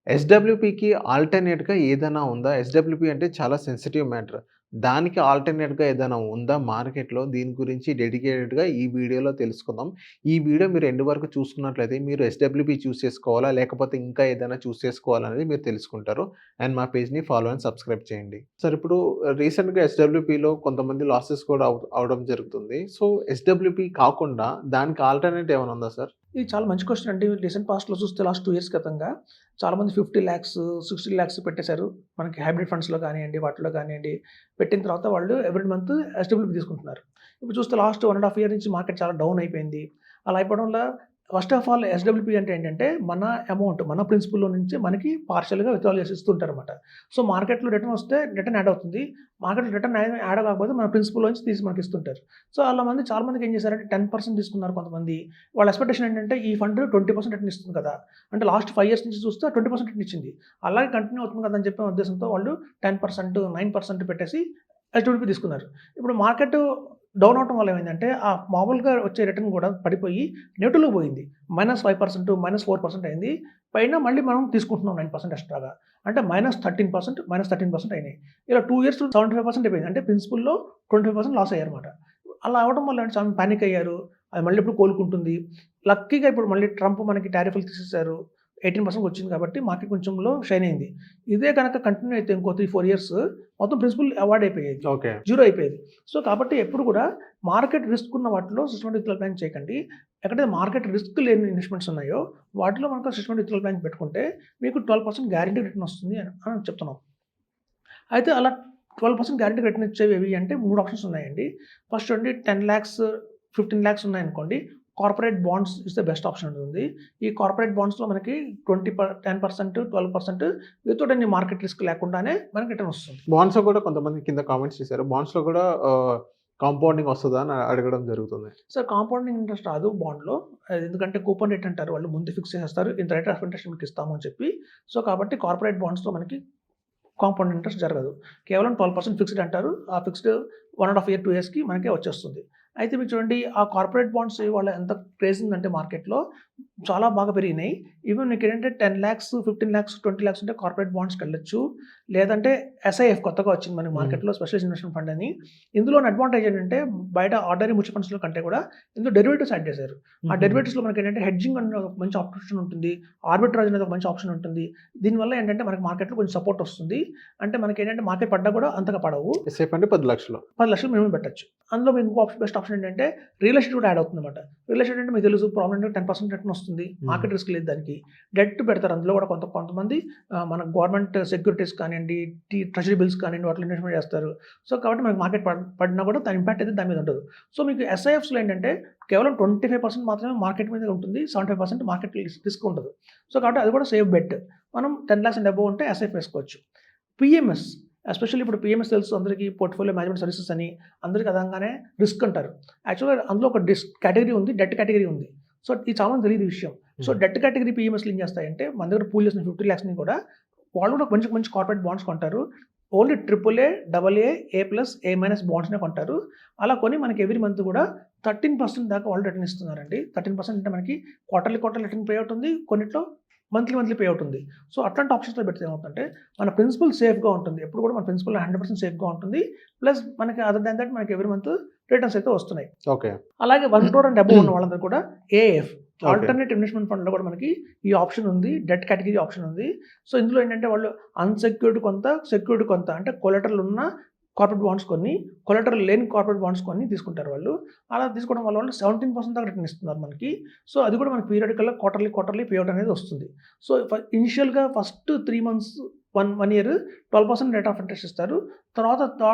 ఎస్‌డబ్ల్యూపీకి ఆల్టర్‌నేట్‌గా ఏదైనా ఉందా? ఎస్‌డబ్ల్యూపీ అంటే చాలా సెన్సిటివ్ మ్యాటర్. దానికి ఆల్టర్‌నేట్‌గా ఏదైనా ఉందా మార్కెట్‌లో? దీని గురించి డెడికేటెడ్‌గా ఈ వీడియోలో తెలుసుకుందాం. ఈ వీడియో మీరు ఎండ్ వరకు చూసుకున్నట్లయితే మీరు ఎస్‌డబ్ల్యూపీ చూస్ చేసుకోవాలా? లేకపోతే ఇంకా ఏదైనా చూస్ చేసుకోవాలా అనేది మీరు తెలుసుకుంటారు. అండ్ మా పేజ్‌ని ఫాలో అండ్ సబ్స్క్రైబ్ చేయండి. సార్ ఇప్పుడు రీసెంట్‌గా ఎస్‌డబ్ల్యూపీలో కొంతమంది లాసెస్ కూడా అవ్వడం జరుగుతుంది. సో, ఎస్‌డబ్ల్యూపీ కాకుండా దానికి ఆల్టర్‌నేట్ ఏమైనా ఉందా సార్? ఇది చాలా మంచి క్వెషన్ అండి. రీసెంట్ పాస్ట్‌లో చూస్తే లాస్ట్ 2 ఇయర్స్ క్రితంగా చాలామంది 50,00,000, 60,00,000 పెట్టేశారు. మనకి హైబ్రిడ్ ఫండ్స్‌లో గానియండి, వాటిలో గానియండి, పెట్టిన తర్వాత వాళ్ళు ఎవ్రీ మంత్ ఎస్‌డబ్ల్యూపీ తీసుకుంటున్నారు. ఇప్పుడు చూస్తే లాస్ట్ 1 ½ ఇయర్ నుంచి మార్కెట్ చాలా డౌన్ అయిపోయింది. అలా అయిపోవడం వల్ల ఫస్ట్ ఆఫ్ ఆల్ ఎస్‌డబ్ల్యూపీ అంటే ఏంటంటే, మన అమౌంట్ మన ప్రిన్సిపల్‌లో నుంచి మనకి పార్షియల్‌గా విత్‌డ్రాల్ చేసి ఇస్తుంటారన్నమాట. సో, మార్కెట్‌లో రిటర్న్ వస్తే రిటర్న్ యాడ్ అవుతుంది. మార్కెట్‌లో రిటర్న్ యాడ్ కాకపోతే మన ప్రిన్సిపల్‌లోంచి తీసి మనకి ఇస్తుంటారు. సో, చాలా మందికి ఏం చేశారంటే 10% తీసుకున్నారు కొంతమంది. వాళ్ళ ఎక్స్‌పెక్టేషన్ ఏంటంటే ఈ ఫండ్ 20% రిటర్న్ ఇస్తుంది కదా! అంటే లాస్ట్ 5 ఇయర్స్ నుంచి చూస్తే 20% రిటర్న్ ఇచ్చింది. అలాగే కంటిన్యూ అవుతుంది కదా! అని చెప్పిన ఉద్దేశంతో వాళ్ళు 10%, 9% పెట్టేసి ఎస్‌డబ్ల్యూపీ తీసుకున్నారు. ఇప్పుడు మార్కెట్ డౌన్ అవ్వటం వల్ల ఏమైందంటే, ఆ మామూలుగా వచ్చే రిటర్న్ కూడా పడిపోయి నెగెటివ్‌లోకి పోయింది. -5%, -4% అయింది. పైన మళ్ళీ మనం తీసుకుంటున్నాం 9% ఎక్స్‌ట్రాగా. అంటే -13%, -13% అయినాయి. ఇలా 2 ఇయర్స్‌లో 75% అయిపోయింది. అంటే ప్రిన్సిపల్‌లో 25% లాస్ అయ్యారన్నమాట. అలా అవ్వడం వల్ల చాలా పానిక్ అయ్యారు. అది మళ్ళీ ఎప్పుడు కోలుకుంటుంది. లక్కీగా ఇప్పుడు మళ్ళీ ట్రంప్ మనకి టారిఫ్‌లు తీసేసారు. 18% వచ్చింది కాబట్టి మార్కెట్ కొంచెంలో షైన్ అయింది. ఇదే గనక కంటిన్యూ అయితే ఇంకో 3, 4 ఇయర్స్ మొత్తం ప్రిన్సిపల్ అవాయిడ్ అయిపోయేది. ఓకే. జీరో అయిపోయేది. సో, కాబట్టి ఎప్పుడు కూడా మార్కెట్ రిస్క్ ఉన్న వాటిలో సిస్టమాటిక్ విత్‌డ్రాయల్ ప్లాన్ చేయకండి. ఎక్కడైతే మార్కెట్ రిస్క్ లేని ఇన్వెస్ట్‌మెంట్స్ ఉన్నాయో వాటిలో మనకు సిస్టమాటిక్ విత్‌డ్రాయల్ ప్లాన్ పెట్టుకుంటే మీకు 12% గ్యారంటీ రిటర్న్ వస్తుంది అని చెప్తున్నాం. అయితే అలా 12% గ్యారంటీ రిటర్న్ ఇచ్చేవి ఏవి అంటే 3 ఆప్షన్స్ ఉన్నాయండి. ఫస్ట్ అండి 10,00,000, 15,00,000 ఉన్నాయనుకోండి. Corporate bonds is the best option ఉంటుంది. ఈ కార్పొరేట్ బాండ్స్‌లో మనకి 10%, 12% వితౌట్ ఎనీ మార్కెట్ రిస్క్ లేకుండానే మనకి రిటర్న్ వస్తుంది. బాండ్స్‌లో కూడా కొంతమంది కింద కామెంట్స్ చేశారు. బాండ్స్‌లో కూడా కాంపౌండింగ్ వస్తదా అని అడగడం జరుగుతుంది. సో, కాంపౌండింగ్ ఇంట్రెస్ట్ రాదు బాండ్‌లో. ఎందుకంటే కూపన్ రేట్ అంటారు. వాళ్ళు ముందు ఫిక్స్ చేసేస్తారు. ఇంత రేట్ ఆఫ్ ఇంట్రెస్ట్ మీకు ఇస్తాము అని చెప్పి. సో, కాబట్టి కార్పొరేట్ బాండ్స్‌లో మనకి కాంపౌండ్ ఇంట్రెస్ట్ జరగదు. కేవలం 12% ఫిక్స్డ్ అంటారు. ఆ ఫిక్స్డ్ 1 ½ ఇయర్, 2 ఇయర్స్‌కి మనకే వచ్చేస్తుంది. అయితే మీరు చూడండి ఆ కార్పొరేట్ బాండ్స్ ఇవాళ ఎంత క్రేజ్ ఉందంటే మార్కెట్‌లో చాలా బాగా పెరిగినాయి. ఈవెన్ మీకేంటంటే 10,00,000, 15,00,000, 20,00,000 ఉంటే కార్పొరేట్ బాండ్స్‌కెళ్ళొచ్చు. లేదంటే ఎస్ఐఎఫ్ కొత్తగా వచ్చింది మనకి హ్మ్. మార్కెట్‌లో స్పెషలైజ్డ్ ఇన్వెస్ట్‌మెంట్ ఫండ్ అని. ఇందులోని అడ్వాంటేజ్ ఏంటంటే బయట ఆర్డినరీ మ్యూచువల్ ఫండ్స్‌లో కంటే కూడా ఇందులో డెరివేటివ్స్ యాడ్ చేశారు. ఆ హుహు. డెరివేటివ్స్‌లో మనకేంటంటే హెడ్జింగ్ అనే ఒక మంచి ఆప్షన్ ఉంటుంది. ఆర్బిట్రాజ్ అనేది ఒక మంచి ఆప్షన్ ఉంటుంది. దీనివల్ల ఏంటంటే మనకి మార్కెట్‌లో కొంచెం సపోర్ట్ వస్తుంది. అంటే మనకేంటంటే మార్కెట్ పడ్డా కూడా అంతగా పడవు. ఎస్ఐపి అంటే 10,00,000. 10,00,000 మినిమమ్ పెట్టొచ్చు. అందులో మీకు ఇంకో బెస్ట్ ఆప్షన్ ఏంటంటే రియల్ ఎస్టేట్ కూడా యాడ్ అవుతుందన్నమాట. రియల్ ఎస్టేట్ అంటే మీకు తెలుసు ప్రామినెంట్‌గా 10% రిటర్న్ వస్తుంది. హ్మ్. మార్కెట్ రిస్క్ లేదు దానికి. డెట్ పెడతారు అందులో కూడా కొంతమంది మన గవర్నమెంట్ సెక్యూరిటీస్ కానియండి, ట్రెజరీ బిల్స్ కానియండి వాటిలో ఇన్వెస్ట్‌మెంట్ చేస్తారు. సో, కాబట్టి మనకి మార్కెట్ పడినా కూడా దాని ఇంపాక్ట్ అయితే దాని మీద ఉండదు. సో, మీకు ఎస్ఐఎఫ్స్‌లో ఏంటంటే కేవలం 25% మాత్రమే మార్కెట్ మీద ఉంటుంది. 75% మార్కెట్ రిస్క్ ఉండదు. సో, కాబట్టి అది కూడా సేఫ్ బెట్. మనం 10,00,000 అండ్ అబోవ్ ఉంటే ఎస్ఐఎఫ్ వేసుకోవచ్చు. పీఎంఎస్ ఎస్పెషల్లీ ఇప్పుడు పీఎంఎస్ తెలుసు అందరికి పోర్ట్‌ఫోలియో మేనేజ్మెంట్ సర్వీసెస్ అని అందరికి అదంగానే రిస్క్ అంటారు. యాక్చువల్‌గా అందులో ఒక కేటగరీ ఉంది. డెట్ కేటగరీ ఉంది. సో, ఇది చాలా మందికి తెలీదు ఈ విషయం. సో, హ్మ్. డెట్ కేటగరీ పీఎంఎస్‌లు ఏం చేస్తాయంటే మన దగ్గర పూల్ చేసిన 50,00,000ని కూడా వాళ్ళు కూడా మంచి మంచి కార్పొరేట్ బాండ్స్ కొంటారు. Only triple A, double A, A plus, A minus బాండ్స్‌నే కొంటారు. అలా కొని మనకి ఎవ్రీ మంత్ కూడా 13% దాకా వాళ్ళు రిటర్న్ ఇస్తున్నారండి. 13% అంటే మనకి క్వార్టర్లీ రిటర్న్ పే అవుట్ ఉంది. కొన్నిట్లో మంత్లీ పే అవుట్ ఉంది. సో, అట్లాంటి ఆప్షన్స్‌లో పెడితే ఏమవుతుందంటే మన ప్రిన్సిపల్ సేఫ్‌గా ఉంటుంది. ఎప్పుడు కూడా మన ప్రిన్సిపల్ 100% సేఫ్‌గా ఉంటుంది. ప్లస్ మనకి అదర్ దాన్ థట్ మనకి ఎవ్రీ మంత్ రిటర్న్స్ అయితే వస్తున్నాయి. ఓకే. అలాగే 1,00,00,000 అండ్ అబోవ్ ఉన్న వాళ్ళందరూ కూడా ఏఎఫ్ ఓకే. ఆల్టర్‌నేట్ ఇన్వెస్ట్‌మెంట్ ఫండ్‌లో కూడా మనకి ఈ ఆప్షన్ ఉంది. డెట్ కేటగరీ ఆప్షన్ ఉంది. సో, ఇందులో ఏంటంటే వాళ్ళు అన్‌సెక్యూర్డ్ కొంత, సెక్యూర్డ్ కొంత అంటే కొలెటరల్ ఉన్న కార్పొరేట్ బాండ్స్ కొన్ని, కొలెటరల్ లేని కార్పొరేట్ బాండ్స్ కొన్ని తీసుకుంటారు వాళ్ళు. అలా తీసుకోవడం వల్ల వాళ్ళు 17% దాకా రిటర్న్ ఇస్తున్నారు మనకి. సో, అది కూడా మనకి పీరియాడికల్‌గా క్వార్టర్లీ పే అవుట్ అనేది వస్తుంది. సో, ఇనిషియల్‌గా first 3 months 1 year 12% rate of interest ఇస్తారు. తర్వాత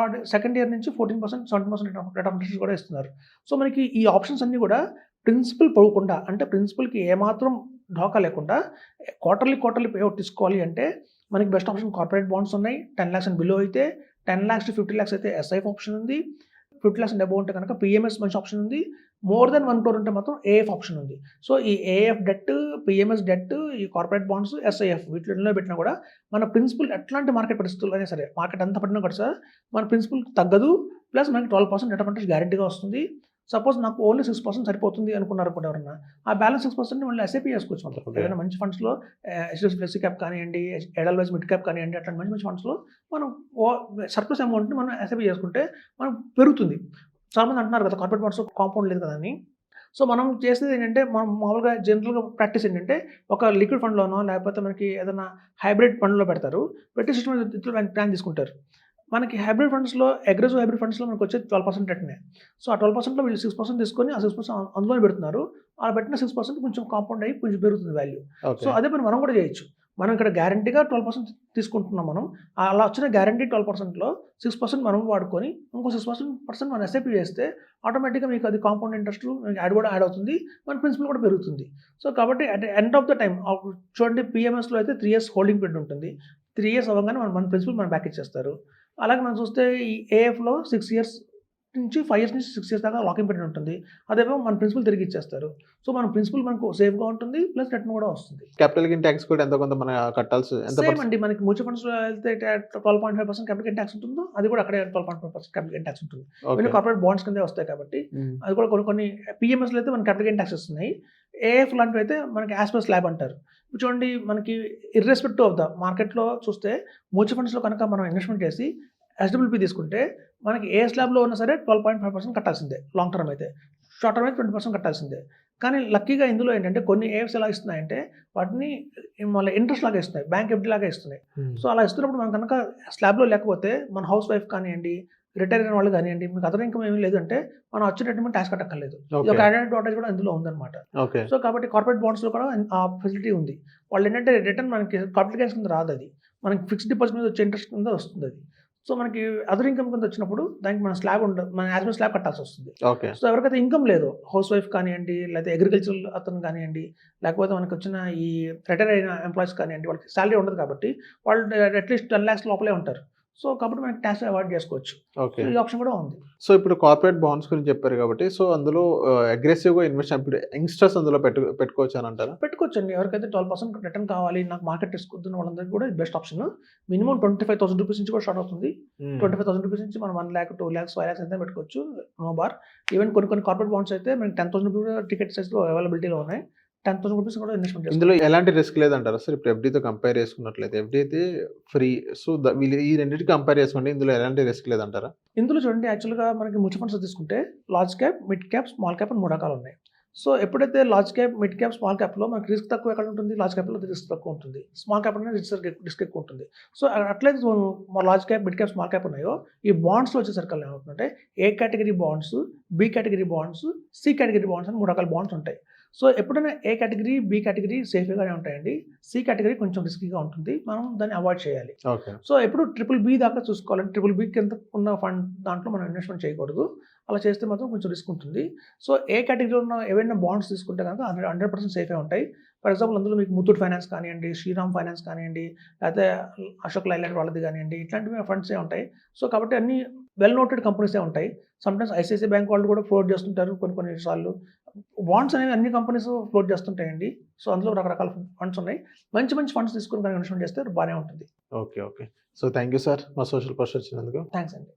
సెకండ్ ఇయర్ నుంచి 14%, 17% రేట్ ఆఫ్ ఇంట్రెస్ట్ కూడా ఇస్తున్నారు. సో, మనకి ఈ ఆప్షన్స్ అన్నీ కూడా ప్రిన్సిపల్ పోకుండా అంటే ప్రిన్సిపల్‌కి ఏమాత్రం ఢోకా లేకుండా క్వార్టర్లీ పే అవుట్ తీసుకోవాలి అంటే మనకి బెస్ట్ ఆప్షన్ కార్పొరేట్ బాండ్స్ ఉన్నాయి. 10,00,000 అండ్ బిలో అయితే 10,00,000-50,00,000 అయితే ఎస్ఐఎఫ్ ఆప్షన్ ఉంది. 50,00,000 అండ్ అబోవ్ ఉంటే గనక పీఎంఎస్ మంచి ఆప్షన్ ఉంది. మోర్ థాన్ 1 క్రోర్ ఉంటే మాత్రం ఏఎఫ్ ఆప్షన్ ఉంది. సో, ఈ ఏఎఫ్ డెట్, పీఎంఎస్ డెట్, ఈ కార్పొరేట్ బాండ్స్, ఎస్ఐఎఫ్ వీటిలో పెట్టినా కూడా మన ప్రిన్సిపల్ ఎట్లాంటి మార్కెట్ పరిస్థితుల్లో అయినా సరే మార్కెట్ ఎంత పడినా కూడా సార్ మన ప్రిన్సిపల్ తగ్గదు. ప్లస్ మనకి 12% రేట్ ఆఫ్ ఇంట్రెస్ట్ గ్యారంటీగా వస్తుంది. సపోజ్ నాకు ఓన్లీ 6% సరిపోతుంది అనుకున్నారనుకోండి ఎవరన్నా, ఆ బ్యాలెన్స్ 6% మళ్ళీ ఎస్ఐపి చేసుకోవచ్చు మనం. ఓకే. ఏదైనా మంచి ఫండ్స్‌లో హెచ్‌డిఎఫ్సి ఫ్లెక్సీ క్యాప్ కానియండి, ఎడల్వైస్ మిడ్ క్యాప్ కానియండి, అట్లాంటి మంచి మంచి ఫండ్స్‌లో మనం సర్ప్లస్ అమౌంట్‌ని మనం ఎస్ఐపి చేసుకుంటే మనకు పెరుగుతుంది. చాలామంది అంటున్నారు కదా! కార్పొరేట్ బాండ్స్ కాంపౌండ్ లేదు కదా అని. సో, మనం చేసేది ఏంటంటే, మనం మామూలుగా జనరల్‌గా ప్రాక్టీస్ ఏంటంటే, ఒక లిక్విడ్ ఫండ్‌లోనో లేకపోతే మనకి ఏదైనా హైబ్రిడ్ ఫండ్‌లో పెడతారు. పెట్టి సిస్టమాటిక్ ప్లాన్ తీసుకుంటారు. మనకి హైబ్రిడ్ ఫండ్స్‌లో అగ్రెసివ్ హైబ్రిడ్ ఫండ్స్‌లో మనకొచ్చేది 12% రిటర్నే. సో, ఆ 12%లో వీళ్ళు 6% తీసుకొని ఆ 6% అందులోనే పెడుతున్నారు. అలా పెట్టిన 6% కొంచెం కాంపౌండ్ అయ్యి కొంచెం పెరుగుతుంది వాల్యూ. So, okay. అదే పని మనం కూడా చేయొచ్చు. మనం ఇక్కడ గ్యారంటీగా 12% తీసుకుంటున్నాం మనం. అలా వచ్చిన గ్యారంటీ 12%లో 6% మనం వాడుకొని ఇంకో 6% మనం ఎస్ఐపి చేస్తే ఆటోమేటిక్‌గా మీకు అది కాంపౌండ్ ఇంట్రెస్ట్ యాడ్ కూడా యాడ్ అవుతుంది. మన ప్రిన్సిపల్ కూడా పెరుగుతుంది. సో, కాబట్టి at the end of the time చూడండి, పీఎంఎస్‌లో అయితే 3 ఇయర్స్ హోల్డింగ్ పీరియడ్ ఉంటుంది. 3 ఇయర్స్ అవ్వగానే మన ప్రిన్సిపల్ మనకు బ్యాక్ ఇచ్చేస్తారు. అలాగే మనం చూస్తే ఈ ఏఎఫ్‌లో 6 ఇయర్స్ నుంచి 5 ఇయర్స్ నుంచి 6 ఇయర్స్ దాకా లాకింగ్ పీరియడ్ ఉంటుంది. అదేమో మన ప్రిన్సిపల్ తిరిగి ఇచ్చేస్తారు. సో, మన ప్రిన్సిపల్ మనకు సేఫ్‌గా ఉంటుంది. ప్లస్ రిటర్న్ కూడా వస్తుంది. క్యాపిటల్ గెయిన్ టాక్స్ కూడా ఎంతో కొంత మనం కట్టాల్సి ఎంత సేమ్ అండి. మనకి మ్యూచువల్ ఫండ్స్‌లో వెళ్తే 12.5% క్యాపిటల్ గెయిన్ టాక్స్ ఉంటుందో, అది కూడా అక్కడే 12.5% క్యాపిటల్ గెయిన్ టాక్స్ ఉంటుంది. ఓకే. ఇవన్నీ కార్పొరేట్ బాండ్స్ కిందే వస్తాయి కాబట్టి, హ్మ్. అది కూడా కొన్ని పీఎంఎస్‌లో అయితే మనకి క్యాపిటల్ గెయిన్ టాక్స్ వస్తున్నాయి. ఏఎఫ్ లాంటివైతే మనకి యాజ్ పర్ స్లాబ్ అంటారు. ఇప్పుడు చూడండి, మనకి ఇర్రెస్పెక్టివ్ ఆఫ్ ద మార్కెట్‌లో చూస్తే మ్యూచువల్ ఫండ్స్‌లో కనుక మనం ఇన్వెస్ట్‌మెంట్ చేసి ఎస్‌డబ్ల్యూపీ తీసుకుంటే మనకి ఏ స్లాబ్‌లో ఉన్నా సరే 12.5% కట్టాల్సిందే లాంగ్ టర్మ్ అయితే. షార్ట్ టర్మ్ అయితే 20% కట్టాల్సిందే. కానీ లక్కీగా ఇందులో ఏంటంటే కొన్ని ఏఎఫ్స్ ఎలా ఇస్తున్నాయంటే వాటిని మళ్ళీ ఇంట్రెస్ట్ లాగా ఇస్తున్నాయి. బ్యాంక్ ఎఫ్‌డి లాగా ఇస్తున్నాయి. హ్మ్. సో, అలా ఇస్తున్నప్పుడు మనం కనుక స్లాబ్‌లో లేకపోతే మన హౌస్ వైఫ్ కానియండి, రిటైర్ అయిన వాళ్ళు కానియండి, మీకు అదర్ ఇన్‌కమ్ ఏమీ లేదంటే మనం వచ్చే రిటైర్మెంట్ ట్యాక్స్ కట్టక్కర్లేదు. ఇది ఒక ఓకే. యాడెడ్ అడ్వాంటేజ్ కూడా ఇందులో ఉందన్నమాట. ఓకే. సో, కాబట్టి కార్పొరేట్ బాండ్స్‌లో కూడా ఆ ఫెసిలిటీ ఉంది. వాళ్ళేంటంటే రిటర్న్ మనకి క్యాపిటల్ గెయిన్స్ కింద రాదది. మనకి ఫిక్స్డ్ డిపాజిట్ మీద వచ్చే ఇంట్రెస్ట్ కింద వస్తుందది. సో, మనకి అదర్ ఇన్‌కమ్ కింద వచ్చినప్పుడు దానికి మన స్లాబ్ మన యాజ్ పర్ స్లాబ్ కట్టాల్సొస్తుంది. ఓకే. సో, ఎవరికైతే ఇన్‌కమ్ లేదో హౌస్ వైఫ్ కానియండి, లేకపోతే అగ్రికల్చరల్ అతను కానియండి, లేకపోతే మనకొచ్చిన ఈ రిటైర్ అయిన ఎంప్లాయీస్ కానియండి, వాళ్ళకి సాలరీ ఉండదు కాబట్టి వాళ్ళు అట్‌లీస్ట్ 10 లాక్స్ లోపలే ఉంటారు. సో, కాబట్టి మనకి ట్యాక్స్ అవాయిడ్ చేసుకోవచ్చు. So, okay. ఈ ఆప్షన్ కూడా ఉంది. సో, ఇప్పుడు కార్పొరేట్ బాండ్స్ గురించి చెప్పారు కాబట్టి, సో, అందులో అగ్రెసివ్‌గా ఇన్వెస్ట్ ఇప్పుడు యంగ్‌స్టర్స్ అందులో పెట్టుకోవచ్చనంటారా? పెట్టుకోవచ్చండి. ఎవరికైతే 12% రిటర్న్ కావాలి, నాకు మార్కెట్ రిస్క్ వద్దున్న వాళ్ళందరికీ కూడా ఇది బెస్ట్ ఆప్షన్. మినిమమ్ ₹25,000 నుంచి కూడా స్టార్ట్ అవుతుంది. హ్మ్. ₹25,000 నుంచి మనం 1,00,000, 2,00,000, 5,00,000 అయితే పెట్టుకోవచ్చు. No bar. ఈవెన్ కొన్ని కార్పొరేట్ బాండ్స్ అయితే మనకి ₹10,000 టికెట్ సైజ్‌లో అవైలబిలిటీలో ఉన్నాయి. ₹10,000 కూడా ఇన్వెస్ట్‌మెంట్ ఇందులో చేసుకోవచ్చు. ఎలాంటి రిస్క్ లేదంటారా సార్? ఇప్పుడు ఎఫ్‌డితో కంపేర్ చేసుకున్నట్లయితే, ఎఫ్‌డి అయితే ఫ్రీ. సో, వీళ్ళు ఈ రెండిటికి కంపేర్ చేసుకుంటే ఇందులో ఎలాంటి రిస్క్ లేదంటారా? ఇందులో చూడండి, యాక్చువల్‌గా మనకి మ్యూచువల్ ఫండ్స్ తీసుకుంటే large cap, mid cap, small cap అని 3 రకాలున్నాయి. సో, ఎప్పుడైతే large cap, mid cap, small క్యాప్‌లో మనకి రిస్క్ తక్కువ ఎక్కడ ఉంటుంది? లార్జ్ క్యాప్‌లో రిస్క్ తక్కువ ఉంటుంది. స్మాల్ క్యాప్ అనేది రిస్క్ ఎక్కువ ఉంటుంది. సో, అట్లయితే large cap, mid cap, small cap ఉన్నాయో, ఈ బాండ్స్‌లో వచ్చేసరికల్లా ఏమవుతుందంటే A category bonds, B category bonds, C category bonds అని 3 రకాల బాండ్స్ ఉంటాయి. సో, ఎప్పుడైనా ఏ కేటగిరీ, బి కేటగిరీ సేఫ్‌గానే ఉంటాయండి. సి కేటగిరీ కొంచెం రిస్కీగా ఉంటుంది. మనం దాన్ని అవాయిడ్ చేయాలి. ఓకే. సో, ఎప్పుడు ట్రిపుల్ బి దాకా చూసుకోవాలంటే ట్రిపుల్ బి కింద ఉన్న ఫండ్ దాంట్లో మనం ఇన్వెస్ట్‌మెంట్ చేయకూడదు. అలా చేస్తే మాత్రం కొంచెం రిస్క్ ఉంటుంది. సో, ఏ కేటగిరీలో ఉన్న ఏవైనా బాండ్స్ తీసుకుంటే గనుక 100% సేఫే ఉంటాయి. ఫర్ ఎగ్జాంపుల్ అందులో మీకు ముత్తూట్ ఫైనాన్స్ కానియండి, శ్రీరామ్ ఫైనాన్స్ కానియండి, లేకపోతే అశోక్ లైలాండ్ వాళ్ళది కానియండి, ఇట్లాంటివి ఫండ్సే ఉంటాయి. సో, కాబట్టి అన్నీ వెల్ నోటెడ్ కంపెనీసే ఉంటాయి. సమ్‌టైమ్స్ ఐసీఐసీఐ బ్యాంక్ వాళ్ళు కూడా ఫ్లోట్ చేస్తుంటారు కొన్ని సార్లు. బాండ్స్ అనేవి అన్ని కంపెనీస్ ఫ్లోట్ చేస్తుంటాయండి. సో, అందులో రకరకాల ఫండ్స్ ఉన్నాయి. మంచి మంచి ఫండ్స్ తీసుకొని కనుక ఇన్వెస్ట్‌మెంట్ చేస్తే బానే ఉంటుంది. Okay. Okay. So, thank you sir. మా సోషల్ పోస్ట్ వచ్చినందుకు. థాంక్స్ అండి.